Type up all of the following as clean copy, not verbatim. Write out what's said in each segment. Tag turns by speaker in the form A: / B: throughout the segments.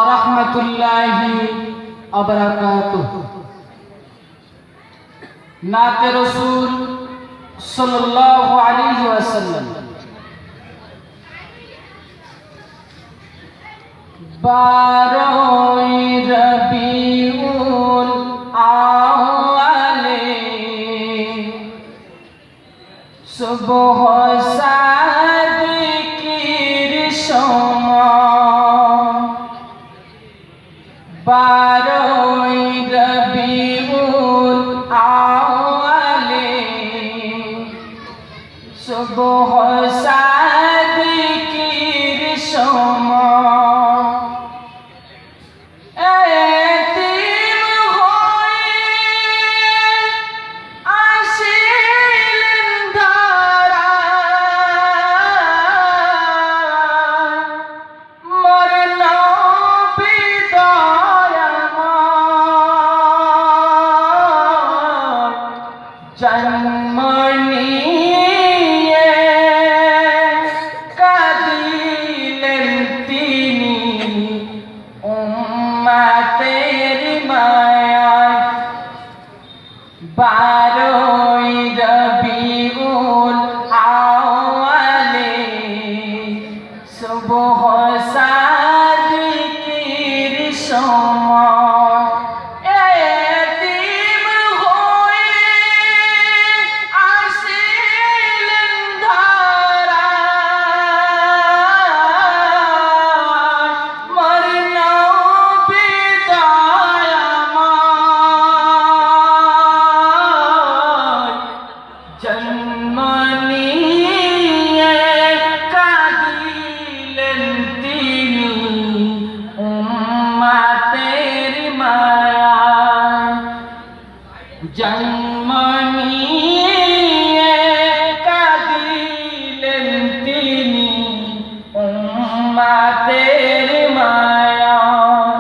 A: রাহমাতুল্লাহি ওয়া বারাকাতুহু। নাতে রাসূল সাল্লাল্লাহু আলাইহি ওয়াসাল্লাম। বারোই রবিউল আওয়ালে সুবহ সাদিকের সময়, বারোই রবিউল আওয়ালে সুবহ সাদিকের সময়, জন্ম নিয়ে কাঁদিলেন তিনি উম্মতের মায়ায়, বারোই রবিউল আওয়ালে সুবহ সাদিকের সময়, জন্ম নিয়ে কাঁদিলেন তিনি উম্মতের মায়ায়, জন্ম নিয়ে কাঁদিলেন তিনি উম্মতের মায়ায়,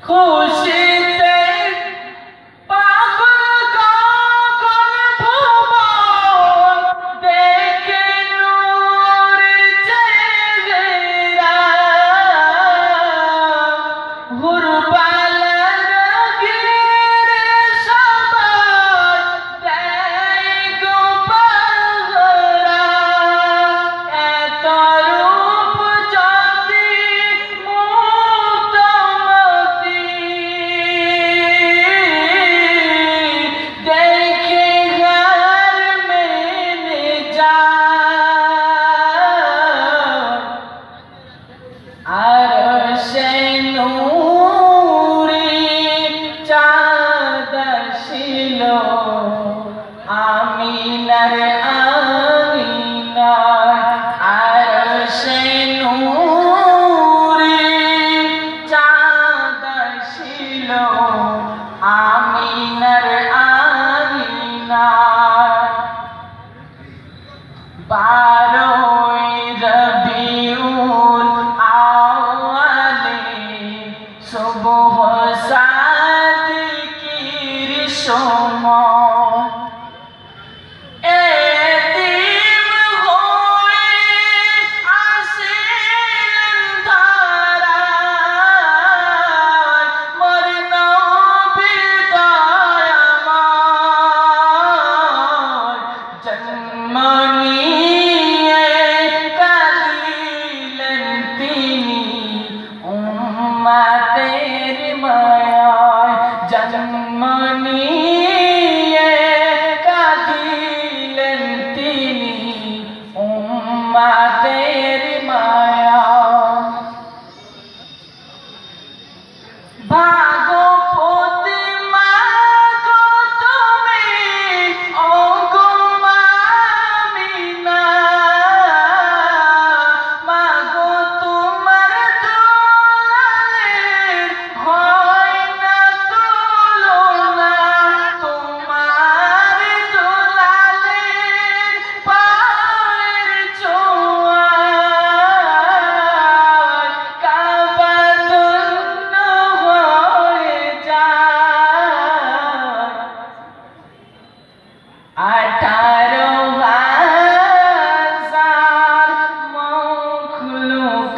A: খুশিতে আমিনার আমিনা আরশে নূরে চাঁদ ছিল, আমিনার আমিনা, বারোই রবিউল আওয়ালে সুবহ সাদিকের সময়, এতিম হয়ে আসে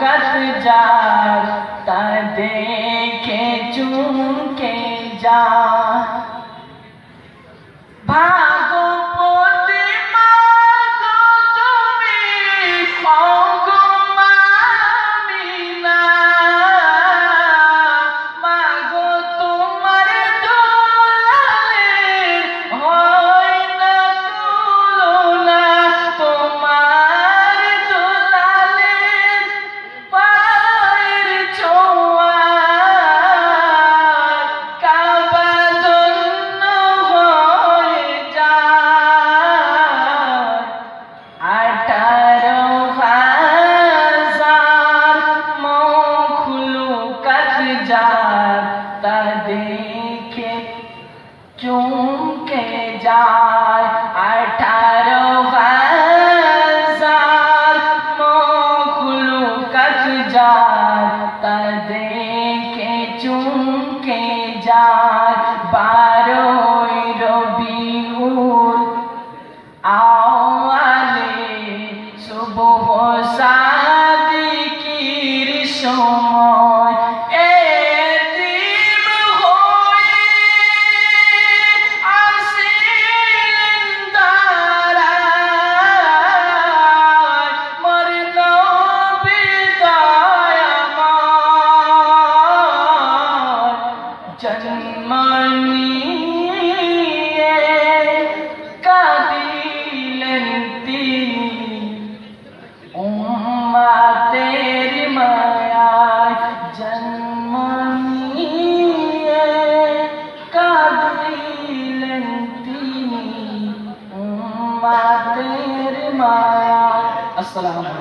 A: মখলুকত যার তা দেখে চুমকে যায়। ভাগবতী মা গো তুমি ওগো মা আমিনা, মা গো তোমার দুলালের হয় না তুলনা, তোমার দুলালের পায়ের ছোঁয়া কাবা ধন্য হয়ে যায়। 18,000 মখলুকাত যার তা দেখে চুমকে যায়। 18,000 মখলুকাত যার তা দেখে চুমকে যায়। 12ই রবিউল আওয়ালে সুবহ সাদিকির সময় এতিম হয়ে আসিলেন দাঁড়ায়, মোর নবী দয়াময় জন্ম নিয়ে কাঁদিলেন তিনি, উম্মতের মায়ায় জন্ম নিয়ে কাঁদিলেন তিনি, উম্মতের মায়ায়। আসসালামু আলাইকুম।